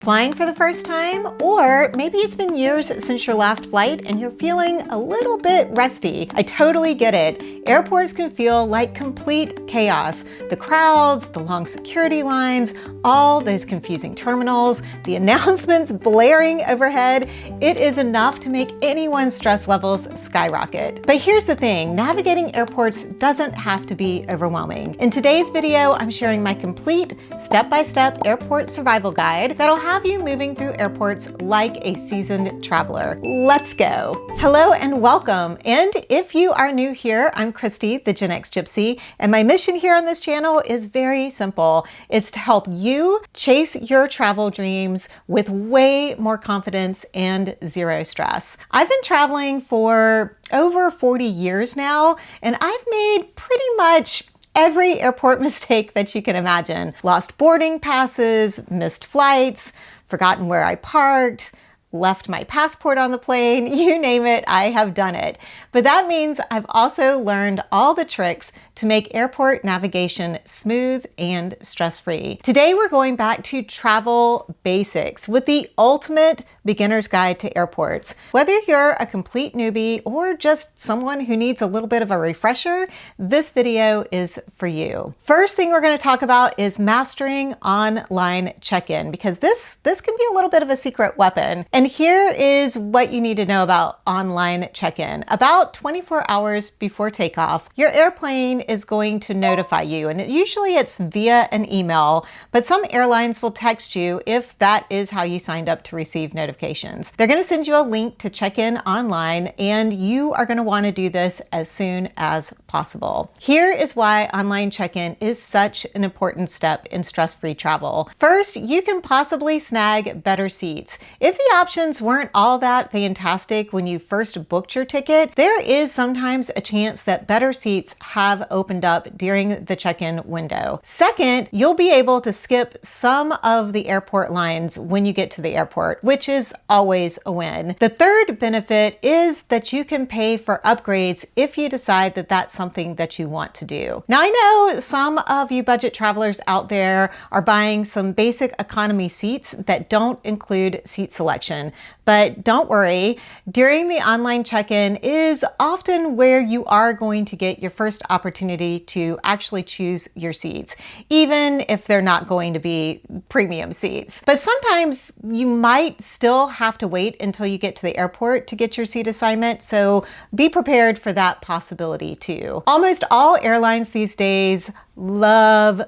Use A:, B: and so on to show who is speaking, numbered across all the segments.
A: Flying for the first time, or maybe it's been years since your last flight and you're feeling a little bit rusty. I totally get it. Airports can feel like complete chaos. The crowds, the long security lines, all those confusing terminals, the announcements blaring overhead. It is enough to make anyone's stress levels skyrocket. But here's the thing, navigating airports doesn't have to be overwhelming. In today's video, I'm sharing my complete step-by-step airport survival guide that'll have you moving through airports like a seasoned traveler. Let's go. Hello and welcome. And if you are new here, I'm Christi, the GenX Gypsy, and my mission here on this channel is very simple. It's to help you chase your travel dreams with way more confidence and zero stress. I've been traveling for over 40 years now, and I've made pretty much every airport mistake that you can imagine. Lost boarding passes, missed flights, forgotten where I parked, left my passport on the plane, you name it, I have done it. But that means I've also learned all the tricks to make airport navigation smooth and stress-free. Today we're going back to travel basics with the ultimate beginner's guide to airports. Whether you're a complete newbie or just someone who needs a little bit of a refresher, this video is for you. First thing we're going to talk about is mastering online check-in, because this can be a little bit of a secret weapon. And here is what you need to know about online check-in. About 24 hours before takeoff, your airplane is going to notify you, and usually it's via an email, but some airlines will text you if that is how you signed up to receive notifications. They're going to send you a link to check in online, and you are going to want to do this as soon as possible. Here is why online check-in is such an important step in stress-free travel. First, you can possibly snag better seats. If the options weren't all that fantastic when you first booked your ticket, there is sometimes a chance that better seats have opened up during the check-in window. Second, you'll be able to skip some of the airport lines when you get to the airport, which is always a win. The third benefit is that you can pay for upgrades if you decide that that's something that you want to do. Now, I know some of you budget travelers out there are buying some basic economy seats that don't include seat selection, but don't worry, during the online check-in is often where you are going to get your first opportunity to actually choose your seats, even if they're not going to be premium seats. But sometimes you might still have to wait until you get to the airport to get your seat assignment, so be prepared for that possibility too. Almost all airlines these days love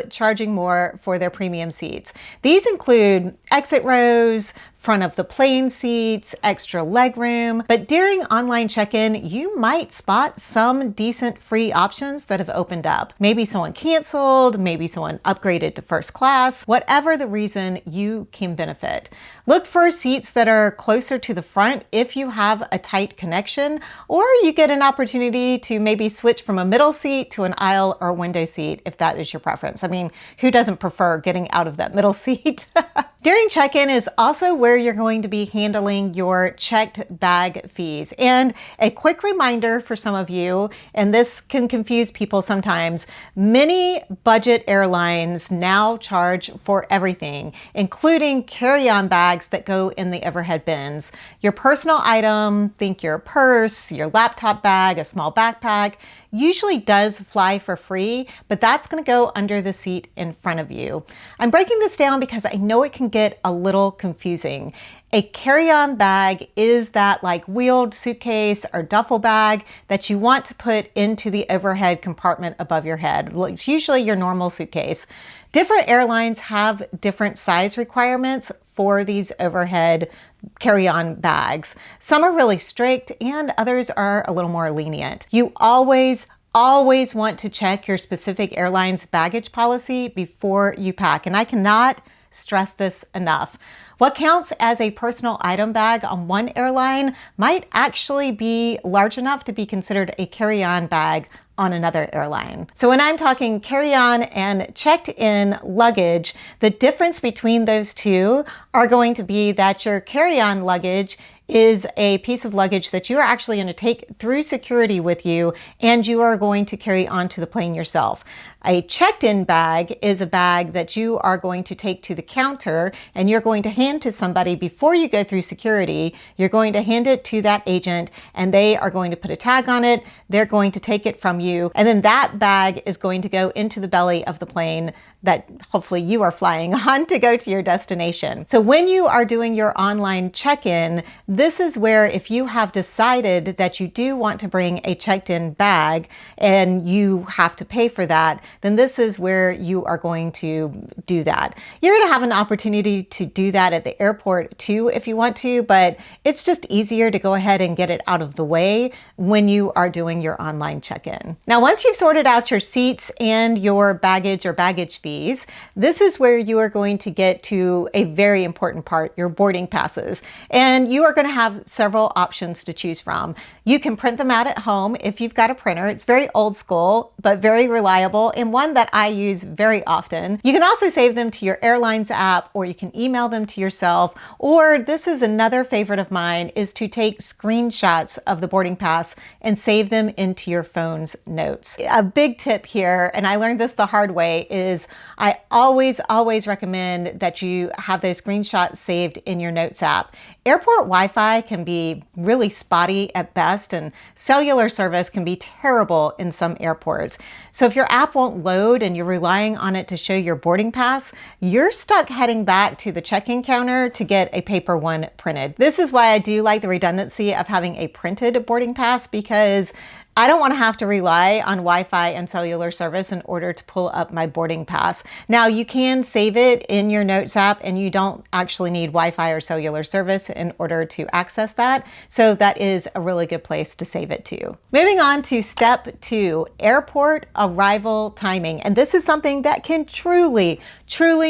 A: charging more for their premium seats. These include exit rows, front of the plane seats, extra legroom, but during online check-in, you might spot some decent free options that have opened up. Maybe someone canceled, maybe someone upgraded to first class, whatever the reason, you can benefit. Look for seats that are closer to the front if you have a tight connection, or you get an opportunity to maybe switch from a middle seat to an aisle or window seat if that is your preference. I mean, who doesn't prefer getting out of that middle seat? During check-in is also where you're going to be handling your checked bag fees. And a quick reminder for some of you, and this can confuse people sometimes, many budget airlines now charge for everything, including carry-on bags that go in the overhead bins. Your personal item, think your purse, your laptop bag, a small backpack, usually does fly for free, but that's going to go under the seat in front of you. I'm breaking this down because I know it can get a little confusing. A carry-on bag is that like wheeled suitcase or duffel bag that you want to put into the overhead compartment above your head. It's usually your normal suitcase. Different airlines have different size requirements for these overhead carry-on bags. Some are really strict and others are a little more lenient. You always want to check your specific airline's baggage policy before you pack, and I cannot stress this enough. What counts as a personal item bag on one airline might actually be large enough to be considered a carry-on bag on another airline. So when I'm talking carry-on and checked-in luggage, the difference between those two are going to be that your carry-on luggage is a piece of luggage that you are actually going to take through security with you, and you are going to carry onto the plane yourself. A checked-in bag is a bag that you are going to take to the counter and you're going to hand to somebody before you go through security. You're going to hand it to that agent and they are going to put a tag on it. They're going to take it from you. And then that bag is going to go into the belly of the plane that hopefully you are flying on to go to your destination. So when you are doing your online check-in, this is where if you have decided that you do want to bring a checked-in bag and you have to pay for that, then this is where you are going to do that. You're going to have an opportunity to do that at the airport too if you want to, but it's just easier to go ahead and get it out of the way when you are doing your online check-in. Now, once you've sorted out your seats and your baggage or baggage fees, this is where you are going to get to a very important part, your boarding passes. And you are going to have several options to choose from. You can print them out at home if you've got a printer. It's very old school, but very reliable and one that I use very often. You can also save them to your airline's app, or you can email them to yourself. Or this is another favorite of mine, is to take screenshots of the boarding pass and save them into your phone's notes. A big tip here, and I learned this the hard way, is I always recommend that you have those screenshots saved in your Notes app. Airport Wi-Fi can be really spotty at best, and cellular service can be terrible in some airports. So if your app won't load and you're relying on it to show your boarding pass, you're stuck heading back to the check-in counter to get a paper one printed. This is why I do like the redundancy of having a printed boarding pass, because I don't want to have to rely on Wi-Fi and cellular service in order to pull up my boarding pass. Now, you can save it in your Notes app and you don't actually need Wi-Fi or cellular service in order to access that. So that is a really good place to save it to. Moving on to step 2, airport arrival timing. And this is something that can truly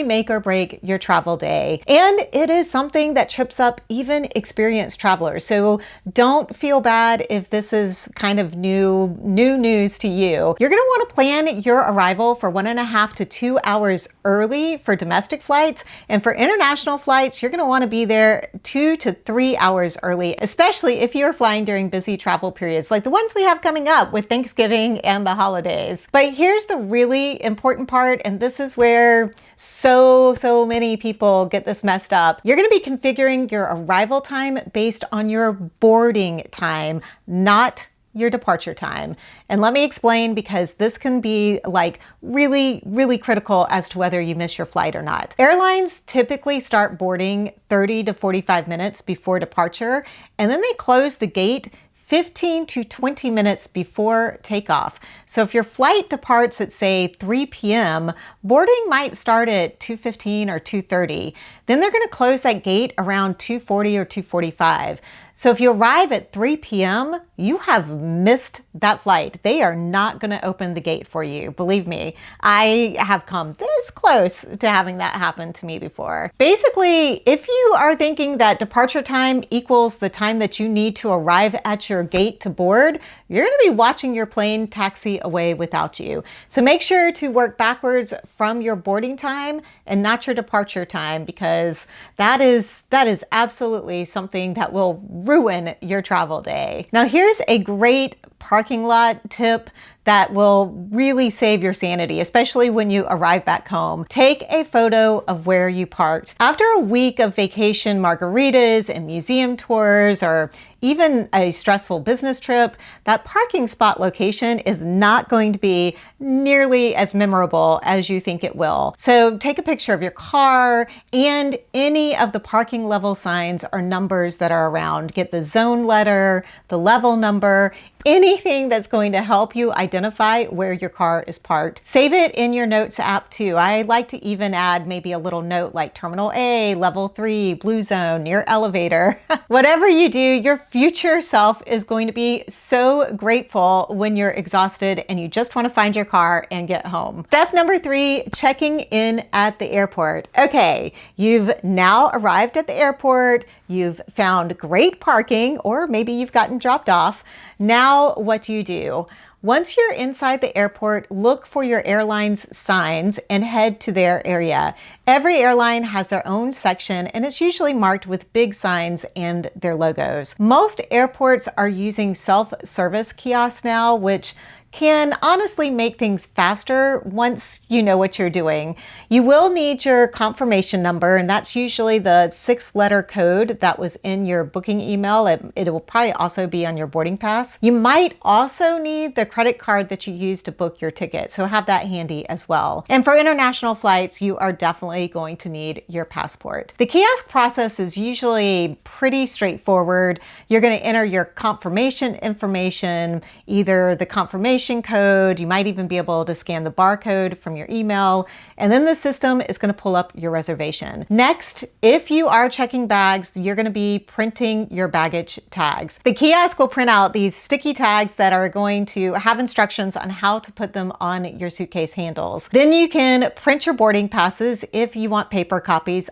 A: make or break your travel day. And it is something that trips up even experienced travelers. So don't feel bad if this is kind of new news to you. You're going to want to plan your arrival for 1.5 to 2 hours early for domestic flights. And for international flights, you're going to want to be there 2 to 3 hours early, especially if you're flying during busy travel periods like the ones we have coming up with Thanksgiving and the holidays. But here's the really important part, and this is where so many people get this messed up. You're going to be configuring your arrival time based on your boarding time, not your departure time. And let me explain, because this can be like really critical as to whether you miss your flight or not. Airlines typically start boarding 30 to 45 minutes before departure, and then they close the gate 15 to 20 minutes before takeoff. So if your flight departs at, say, 3 p.m., boarding might start at 2:15 or 2:30. Then they're going to close that gate around 2:40 or 2:45. So if you arrive at 3 p.m., you have missed that flight. They are not going to open the gate for you. Believe me, I have come this close to having that happen to me before. Basically, if you are thinking that departure time equals the time that you need to arrive at your gate to board, you're going to be watching your plane taxi away without you. So make sure to work backwards from your boarding time and not your departure time, because that is absolutely something that will ruin your travel day. Now, here's a great parking lot tip that will really save your sanity, especially when you arrive back home. Take a photo of where you parked. After a week of vacation margaritas and museum tours, or even a stressful business trip, that parking spot location is not going to be nearly as memorable as you think it will. So take a picture of your car and any of the parking level signs or numbers that are around. Get the zone letter, the level number, anything that's going to help you identify where your car is parked. Save it in your Notes app too. I like to even add maybe a little note like Terminal A, Level 3, Blue Zone, near elevator. Whatever you do, your future self is going to be so grateful when you're exhausted and you just want to find your car and get home. Step number 3, checking in at the airport. Okay, you've now arrived at the airport. You've found great parking, or maybe you've gotten dropped off. Now, what do? Once you're inside the airport, look for your airline's signs and head to their area. Every airline has their own section, and it's usually marked with big signs and their logos. Most airports are using self-service kiosks now, which can honestly make things faster once you know what you're doing. You will need your confirmation number, and that's usually the 6-letter code that was in your booking email. It will probably also be on your boarding pass. You might also need the credit card that you use to book your ticket, so have that handy as well. And for international flights, you are definitely going to need your passport. The kiosk process is usually pretty straightforward. You're going to enter your confirmation information, either the confirmation code, you might even be able to scan the barcode from your email, and then the system is going to pull up your reservation. Next, if you are checking bags, you're going to be printing your baggage tags. The kiosk will print out these sticky tags that are going to have instructions on how to put them on your suitcase handles. Then you can print your boarding passes if you want paper copies.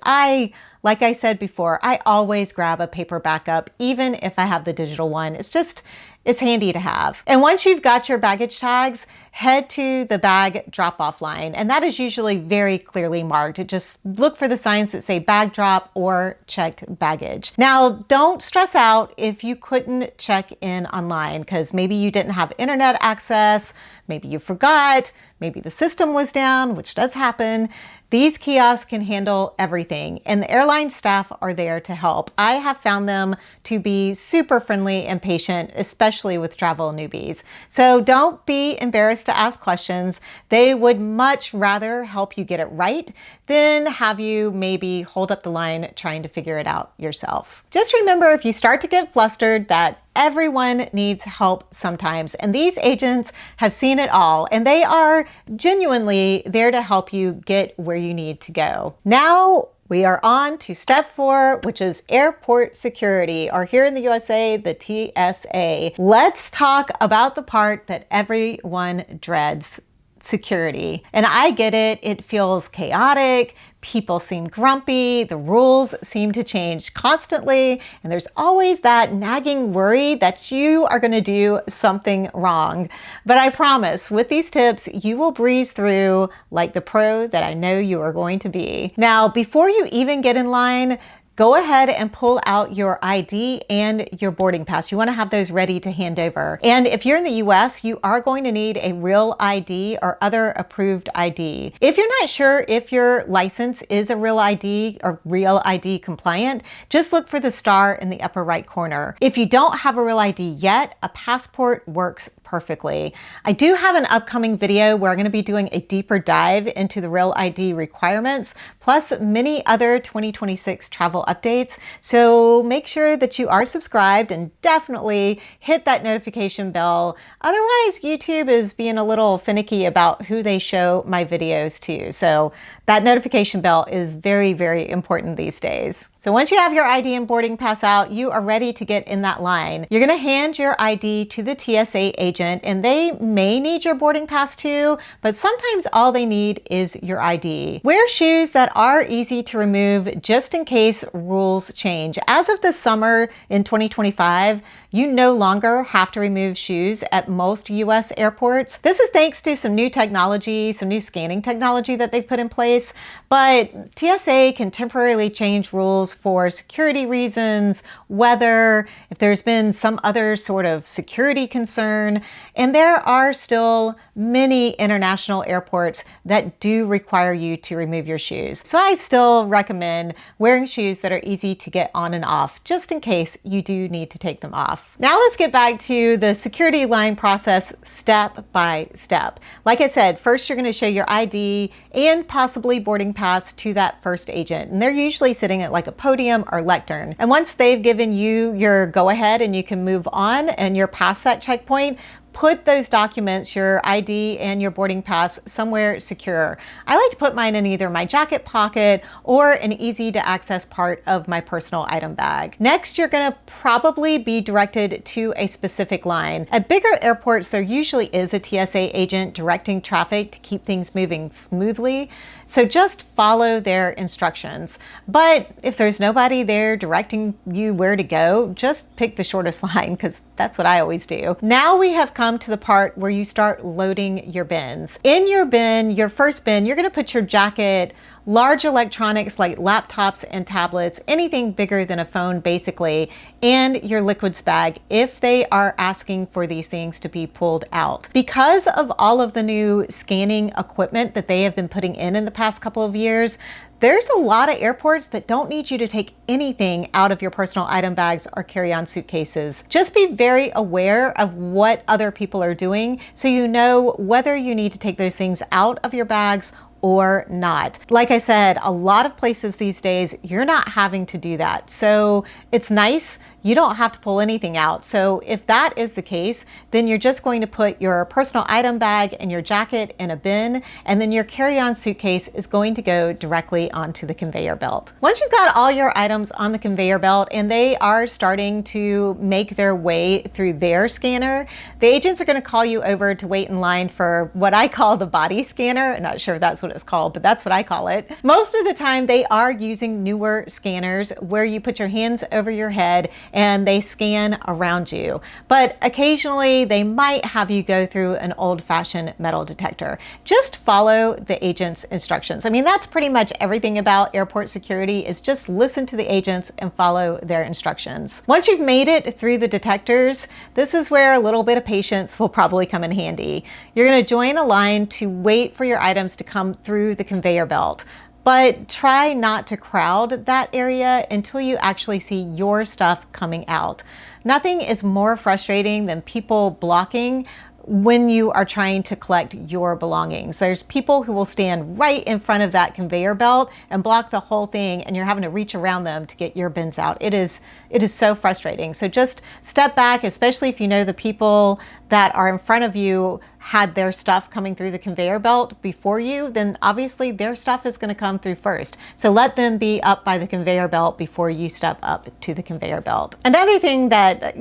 A: Like I said before, I always grab a paper backup, even if I have the digital one. It's handy to have. And once you've got your baggage tags, head to the bag drop-off line. And that is usually very clearly marked. Just look for the signs that say bag drop or checked baggage. Now, don't stress out if you couldn't check in online, because maybe you didn't have internet access, maybe you forgot, maybe the system was down, which does happen. These kiosks can handle everything, and the airline staff are there to help. I have found them to be super friendly and patient, especially with travel newbies. So don't be embarrassed to ask questions. They would much rather help you get it right than have you maybe hold up the line trying to figure it out yourself. Just remember, if you start to get flustered, that everyone needs help sometimes, and these agents have seen it all, and they are genuinely there to help you get where you need to go. Now we are on to step 4, which is airport security, or here in the USA, the TSA. Let's talk about the part that everyone dreads: security. And I get it. It feels chaotic. People seem grumpy. The rules seem to change constantly. And there's always that nagging worry that you are going to do something wrong. But I promise, with these tips, you will breeze through like the pro that I know you are going to be. Now, before you even get in line, go ahead and pull out your ID and your boarding pass. You want to have those ready to hand over. And if you're in the US, you are going to need a real ID or other approved ID. If you're not sure if your license is a real ID or real ID compliant, just look for the star in the upper right corner. If you don't have a real ID yet, a passport works perfectly. I do have an upcoming video where I'm going to be doing a deeper dive into the real ID requirements, plus many other 2026 travel updates. So make sure that you are subscribed and definitely hit that notification bell. Otherwise, YouTube is being a little finicky about who they show my videos to. So that notification bell is very, very important these days. So once you have your ID and boarding pass out, you are ready to get in that line. You're going to hand your ID to the TSA agent, and they may need your boarding pass too, but sometimes all they need is your ID. Wear shoes that are easy to remove just in case rules change. As of this summer in 2025, you no longer have to remove shoes at most US airports. This is thanks to some new technology, some new scanning technology that they've put in place, but TSA can temporarily change rules for security reasons, weather, if there's been some other sort of security concern, and there are still many international airports that do require you to remove your shoes. So I still recommend wearing shoes that are easy to get on and off, just in case you do need to take them off. Now let's get back to the security line process step by step. Like I said, first you're going to show your ID and possibly boarding pass to that first agent, and they're usually sitting at like a podium or lectern. And once they've given you your go-ahead and you can move on and you're past that checkpoint, put those documents, your ID and your boarding pass, somewhere secure. I like to put mine in either my jacket pocket or an easy to access part of my personal item bag. Next, you're gonna probably be directed to a specific line. At bigger airports, there usually is a TSA agent directing traffic to keep things moving smoothly. So just follow their instructions. But if there's nobody there directing you where to go, just pick the shortest line, because that's what I always do. Now we have come come to the part where you start loading your bins. In your bin, your first bin, you're gonna put your jacket, large electronics like laptops and tablets, anything bigger than a phone basically, and your liquids bag if they are asking for these things to be pulled out. Because of all of the new scanning equipment that they have been putting in the past couple of years, there's a lot of airports that don't need you to take anything out of your personal item bags or carry-on suitcases. Just be very aware of what other people are doing so you know whether you need to take those things out of your bags or not. Like I said, a lot of places these days, you're not having to do that. So it's nice. You don't have to pull anything out. So if that is the case, then you're just going to put your personal item bag and your jacket in a bin, and then your carry-on suitcase is going to go directly onto the conveyor belt. Once you've got all your items on the conveyor belt and they are starting to make their way through their scanner, the agents are going to call you over to wait in line for what I call the body scanner. I'm not sure if that's what it's called, but that's what I call it. Most of the time they are using newer scanners where you put your hands over your head and they scan around you. But occasionally they might have you go through an old-fashioned metal detector. Just follow the agent's instructions. I mean, that's pretty much everything about airport security, is just listen to the agents and follow their instructions. Once you've made it through the detectors, this is where a little bit of patience will probably come in handy. You're going to join a line to wait for your items to come through the conveyor belt. But try not to crowd that area until you actually see your stuff coming out. Nothing is more frustrating than people blocking when you are trying to collect your belongings. There's people who will stand right in front of that conveyor belt and block the whole thing, and you're having to reach around them to get your bins out. It is so frustrating. So just step back, especially if you know the people that are in front of you had their stuff coming through the conveyor belt before you, then obviously their stuff is going to come through first. So let them be up by the conveyor belt before you step up to the conveyor belt. Another thing that,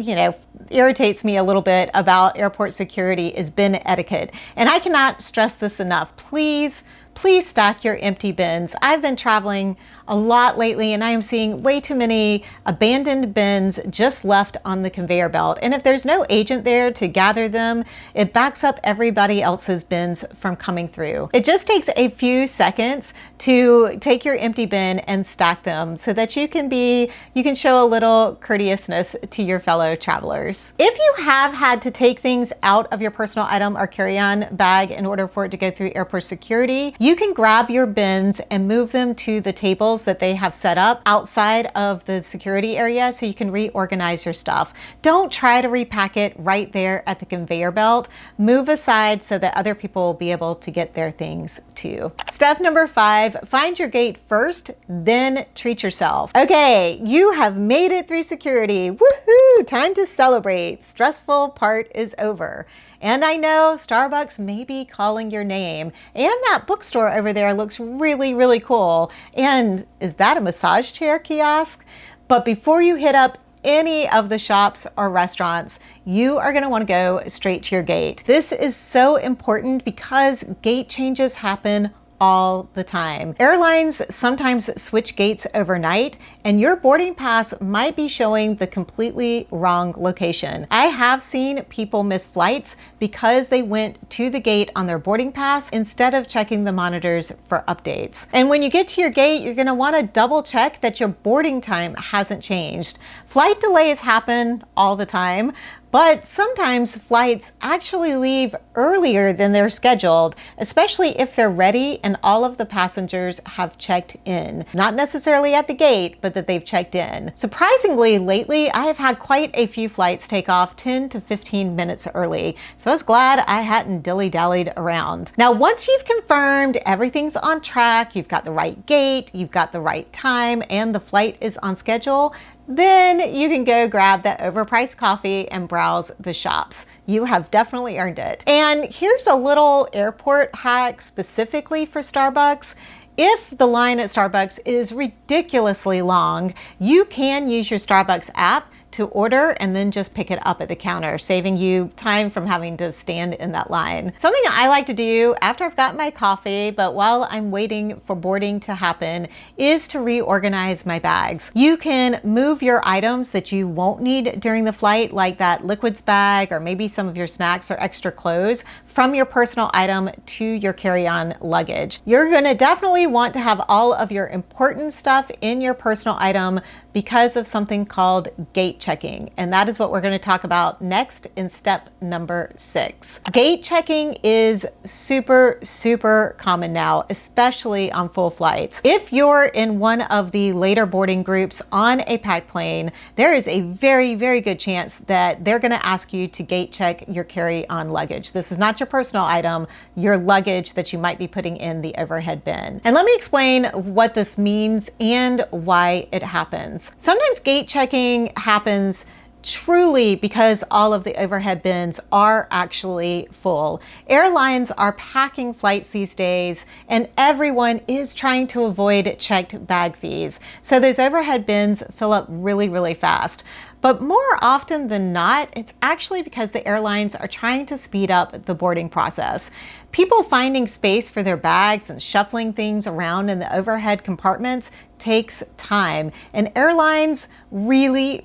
A: irritates me a little bit about airport security is bin etiquette. And I cannot stress this enough. Please stack your empty bins. I've been traveling a lot lately and I am seeing way too many abandoned bins just left on the conveyor belt. And if there's no agent there to gather them, it backs up everybody else's bins from coming through. It just takes a few seconds to take your empty bin and stack them so that you can show a little courteousness to your fellow travelers. If you have had to take things out of your personal item or carry-on bag in order for it to go through airport security, you can grab your bins and move them to the tables that they have set up outside of the security area so you can reorganize your stuff. Don't try to repack it right there at the conveyor belt. Move aside so that other people will be able to get their things too. Step number 5, find your gate first, then treat yourself. Okay, you have made it through security. Woohoo! Time to celebrate. Stressful part is over. And I know Starbucks may be calling your name, and that bookstore over there looks really, really cool. And is that a massage chair kiosk? But before you hit up any of the shops or restaurants, you are going to want to go straight to your gate. This is so important because gate changes happen all the time. Airlines sometimes switch gates overnight, and your boarding pass might be showing the completely wrong location. I have seen people miss flights because they went to the gate on their boarding pass instead of checking the monitors for updates. And when you get to your gate, you're going to want to double check that your boarding time hasn't changed. Flight delays happen all the time, but sometimes flights actually leave earlier than they're scheduled, especially if they're ready and all of the passengers have checked in. Not necessarily at the gate, but that they've checked in. Surprisingly, lately, I have had quite a few flights take off 10 to 15 minutes early, so I was glad I hadn't dilly-dallied around. Now, once you've confirmed everything's on track, you've got the right gate, you've got the right time, and the flight is on schedule, then you can go grab that overpriced coffee and browse the shops. You have definitely earned it. And here's a little airport hack specifically for Starbucks. If the line at Starbucks is ridiculously long, you can use your Starbucks app to order and then just pick it up at the counter, saving you time from having to stand in that line. Something I like to do after I've got my coffee, but while I'm waiting for boarding to happen, is to reorganize my bags. You can move your items that you won't need during the flight, like that liquids bag or maybe some of your snacks or extra clothes, from your personal item to your carry-on luggage. You're gonna definitely want to have all of your important stuff in your personal item because of something called gate checking. And that is what we're gonna talk about next in step number 6. Gate checking is super common now, especially on full flights. If you're in one of the later boarding groups on a packed plane, there is a very good chance that they're gonna ask you to gate check your carry-on luggage. This is not your personal item, your luggage that you might be putting in the overhead bin. And let me explain what this means and why it happens. Sometimes gate checking happens truly because all of the overhead bins are actually full. Airlines are packing flights these days, and everyone is trying to avoid checked bag fees. So those overhead bins fill up really fast. But more often than not, it's actually because the airlines are trying to speed up the boarding process. People finding space for their bags and shuffling things around in the overhead compartments takes time, and airlines really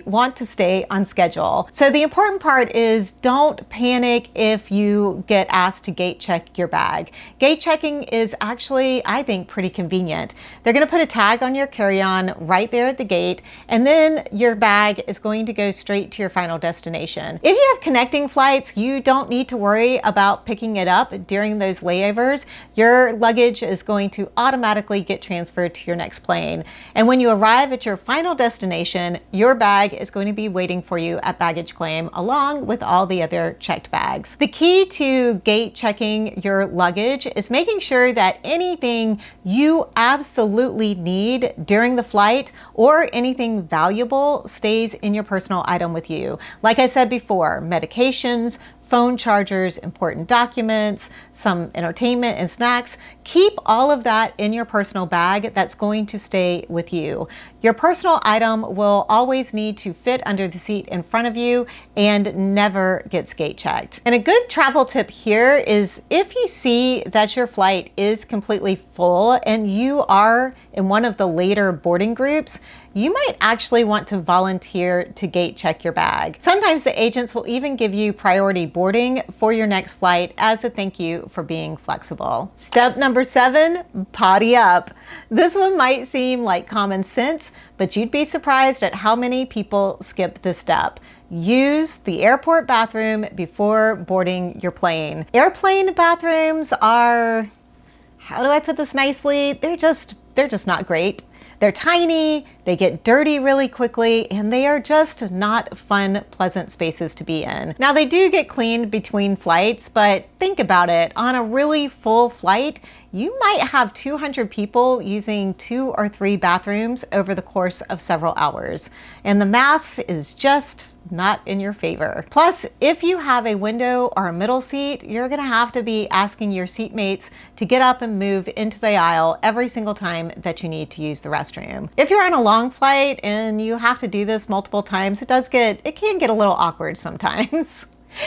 A: want to stay on schedule. So the important part is don't panic if you get asked to gate check your bag. Gate checking is actually, I think, pretty convenient. They're gonna put a tag on your carry-on right there at the gate, and then your bag is going to go straight to your final destination. If you have connecting flights, you don't need to worry about picking it up during those layovers. Your luggage is going to automatically get transferred to your next plane. And when you arrive at your final destination, your bag is going to be waiting for you at baggage claim along with all the other checked bags. The key to gate checking your luggage is making sure that anything you absolutely need during the flight or anything valuable stays in your personal item with you. Like I said before, medications, phone chargers, important documents, some entertainment and snacks. Keep all of that in your personal bag that's going to stay with you. Your personal item will always need to fit under the seat in front of you and never gets gate checked. And a good travel tip here is if you see that your flight is completely full and you are in one of the later boarding groups, you might actually want to volunteer to gate check your bag. Sometimes the agents will even give you priority boarding for your next flight as a thank you for being flexible. Step number 7, potty up. This one might seem like common sense, but you'd be surprised at how many people skip this step. Use the airport bathroom before boarding your plane. Airplane bathrooms are, how do I put this nicely? They're just not great. They're tiny, they get dirty really quickly, and they are just not fun, pleasant spaces to be in. Now, they do get cleaned between flights, but think about it. On a really full flight, you might have 200 people using 2 or 3 bathrooms over the course of several hours. And the math is just not in your favor. Plus, if you have a window or a middle seat, you're gonna have to be asking your seatmates to get up and move into the aisle every single time that you need to use the restroom. If you're on a long flight and you have to do this multiple times, it can get a little awkward sometimes.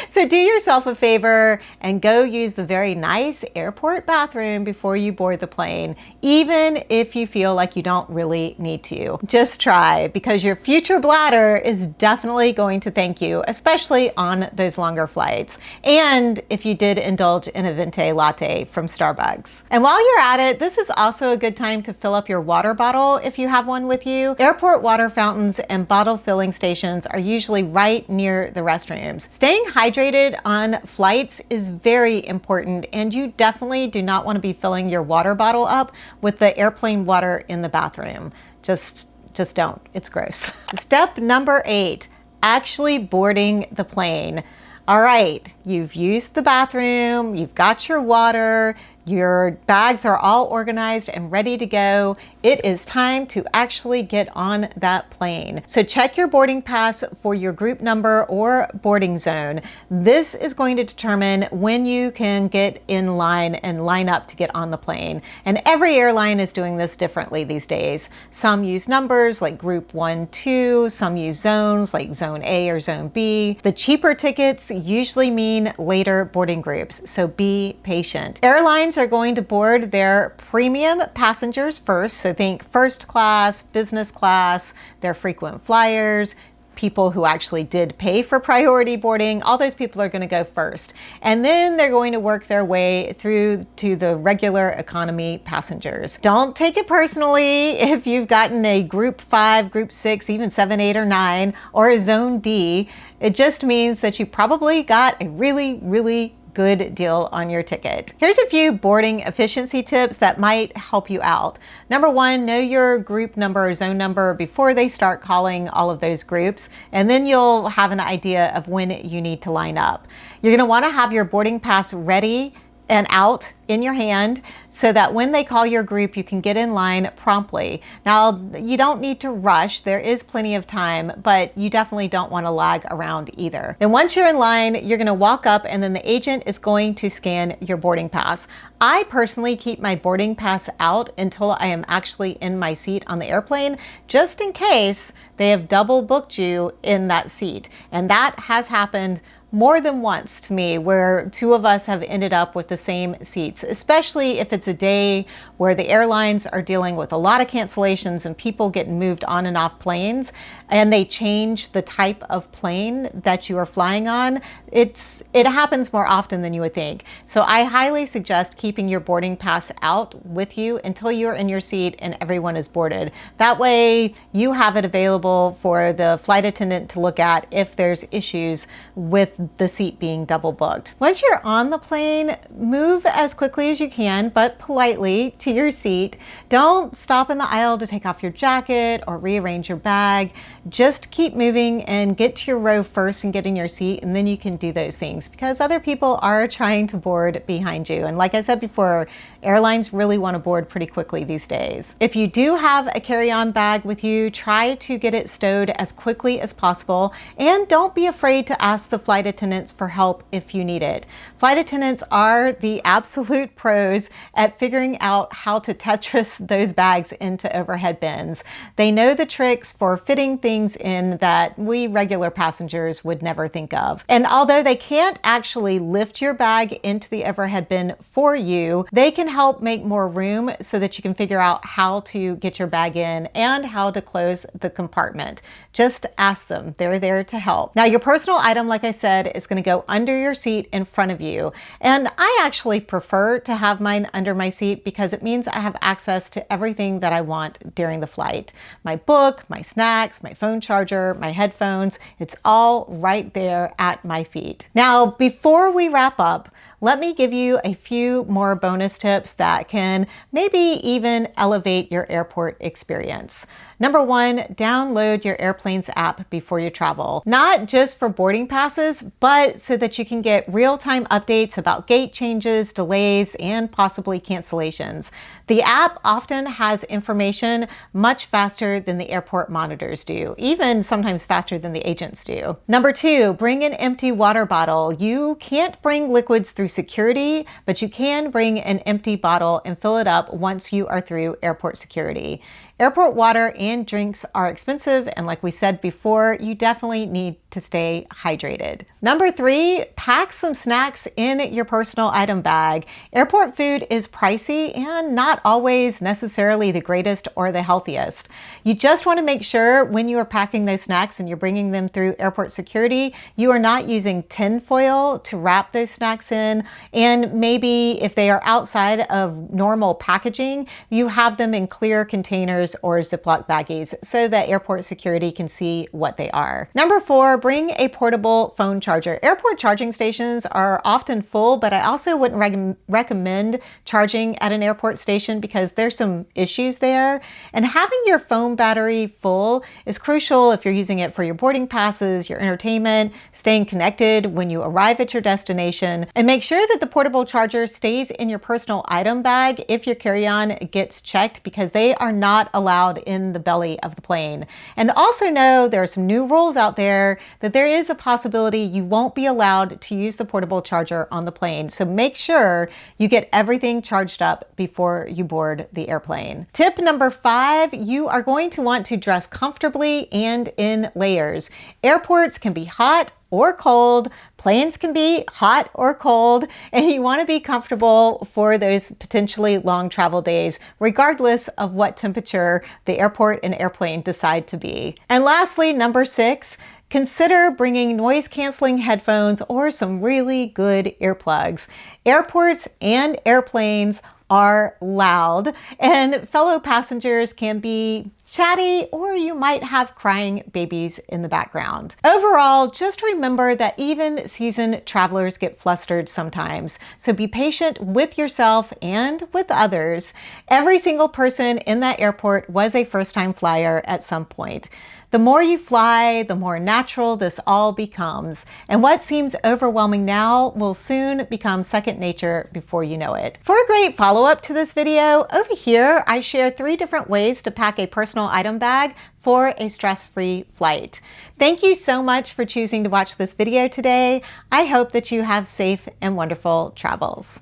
A: So do yourself a favor and go use the very nice airport bathroom before you board the plane, even if you feel like you don't really need to. Just try, because your future bladder is definitely going to thank you, especially on those longer flights. And if you did indulge in a venti latte from Starbucks. And while you're at it, this is also a good time to fill up your water bottle if you have one with you. Airport water fountains and bottle filling stations are usually right near the restrooms. Staying hydrated on flights is very important, and you definitely do not want to be filling your water bottle up with the airplane water in the bathroom. Just don't. It's gross. Step number 8, actually boarding the plane. All right, you've used the bathroom, you've got your water, Your bags are all organized and ready to go. It is time to actually get on that plane. So check your boarding pass for your group number or boarding zone. This is going to determine when you can get in line and line up to get on the plane. And every airline is doing this differently these days. Some use numbers like group 1, 2. Some use zones like zone A or zone B. The cheaper tickets usually mean later boarding groups, so be patient. Airlines are going to board their premium passengers first, so think first class, business class, their frequent flyers, people who actually did pay for priority boarding. All those people are going to go first. And then they're going to work their way through to the regular economy passengers. Don't take it personally if you've gotten a group 5, group 6, even 7, 8, or 9, or a zone D. It just means that you probably got a really good deal on your ticket. Here's a few boarding efficiency tips that might help you out. Number 1, know your group number or zone number before they start calling all of those groups, and then you'll have an idea of when you need to line up. You're going to want to have your boarding pass ready and out in your hand so that when they call your group, you can get in line promptly. Now, you don't need to rush. There is plenty of time, but you definitely don't want to lag around either. Then once you're in line, you're going to walk up and then the agent is going to scan your boarding pass. I personally keep my boarding pass out until I am actually in my seat on the airplane, just in case they have double booked you in that seat. And that has happened more than once to me, where 2 of us have ended up with the same seats, especially if it's a day where the airlines are dealing with a lot of cancellations and people getting moved on and off planes, and they change the type of plane that you are flying on. It happens more often than you would think. So I highly suggest keeping your boarding pass out with you until you're in your seat and everyone is boarded. That way you have it available for the flight attendant to look at if there's issues with the seat being double booked. Once you're on the plane, move as quickly as you can, but politely, to your seat. Don't stop in the aisle to take off your jacket or rearrange your bag. Just keep moving and get to your row first and get in your seat, and then you can do those things because other people are trying to board behind you. And like I said before, airlines really want to board pretty quickly these days. If you do have a carry-on bag with you, try to get it stowed as quickly as possible, and don't be afraid to ask the flight attendants for help if you need it. Flight attendants are the absolute pros at figuring out how to Tetris those bags into overhead bins. They know the tricks for fitting things in that we regular passengers would never think of. And although they can't actually lift your bag into the overhead bin for you, they can help make more room so that you can figure out how to get your bag in and how to close the compartment. Just ask them. They're there to help. Now, your personal item, like I said, is going to go under your seat in front of you. And I actually prefer to have mine under my seat because it means I have access to everything that I want during the flight. My book, my snacks, my phone charger, my headphones, it's all right there at my feet. Now, before we wrap up, let me give you a few more bonus tips that can maybe even elevate your airport experience. Number 1, download your airplane's app before you travel. Not just for boarding passes, but so that you can get real-time updates about gate changes, delays, and possibly cancellations. The app often has information much faster than the airport monitors do, even sometimes faster than the agents do. Number 2, bring an empty water bottle. You can't bring liquids through security, but you can bring an empty bottle and fill it up once you are through airport security. Airport water and drinks are expensive, and like we said before, you definitely need to stay hydrated. Number 3, pack some snacks in your personal item bag. Airport food is pricey and not always necessarily the greatest or the healthiest. You just want to make sure when you are packing those snacks and you're bringing them through airport security, you are not using tin foil to wrap those snacks in, and maybe if they are outside of normal packaging, you have them in clear containers zippers or Ziploc baggies so that airport security can see what they are. Number 4, bring a portable phone charger. Airport charging stations are often full, but I also wouldn't recommend charging at an airport station because there's some issues there. And having your phone battery full is crucial if you're using it for your boarding passes, your entertainment, staying connected when you arrive at your destination. And make sure that the portable charger stays in your personal item bag if your carry-on gets checked, because they are not allowed in the belly of the plane. And also know there are some new rules out there that there is a possibility you won't be allowed to use the portable charger on the plane. So make sure you get everything charged up before you board the airplane. Tip number 5, you are going to want to dress comfortably and in layers. Airports can be hot or cold, planes can be hot or cold, and you want to be comfortable for those potentially long travel days, regardless of what temperature the airport and airplane decide to be. And lastly, number 6, consider bringing noise-canceling headphones or some really good earplugs. Airports and airplanes are loud, and fellow passengers can be chatty, or you might have crying babies in the background. Overall, just remember that even seasoned travelers get flustered sometimes, so be patient with yourself and with others. Every single person in that airport was a first-time flyer at some point. The more you fly, the more natural this all becomes. And what seems overwhelming now will soon become second nature before you know it. For a great follow-up to this video, over here I share 3 different ways to pack a personal item bag for a stress-free flight. Thank you so much for choosing to watch this video today. I hope that you have safe and wonderful travels.